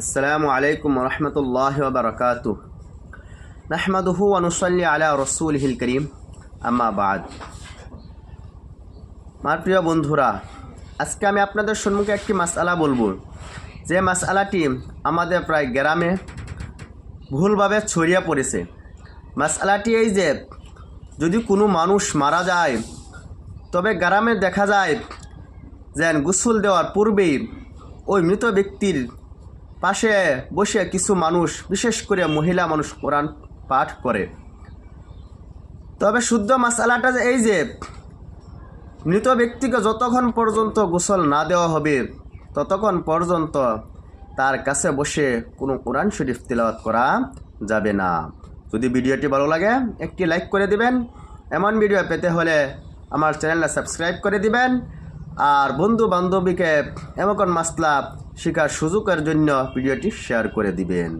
আসসালামু আলাইকুম রহমতুল্লাহি ওয়া বারাকাতুহু নাহমাদুহু ওয়া নুসাল্লি আলা রাসূলিহিল কারীম আম্মা বাদ। আমার প্রিয় বন্ধুরা, আজকে আমি আপনাদের সম্মুখে একটি মাসআলা বলবো, যে মাসআলাটি আমাদের প্রায় গ্রামে ভুলভাবে ছড়িয়ে পড়েছে। মাসআলাটি এই যে, যদি কোনো মানুষ মারা যায় তবে গ্রামে দেখা যায় যে গোসল দেওয়ার পূর্বেই ওই মৃত ব্যক্তির পাশে বসে কিছু মানুষ, বিশেষ করে মহিলা মানুষ, কোরআন পাঠ করে। তবে শুদ্ধ মাসআলাটা যে এই যে, মৃত ব্যক্তিকে যতক্ষণ পর্যন্ত গোসল না দেওয়া হবে ততক্ষণ পর্যন্ত তার কাছে বসে কোনো কোরআন শরীফ তিলাওয়াত করা যাবে না। যদি ভিডিওটি ভালো লাগে একটি লাইক করে দিবেন। এমন ভিডিও পেতে হলে আমার চ্যানেলটা সাবস্ক্রাইব করে দিবেন। আর বন্ধু বান্ধবীকে এমন মাসলা শেখার সুযোগের জন্য ভিডিওটি শেয়ার করে দিবেন।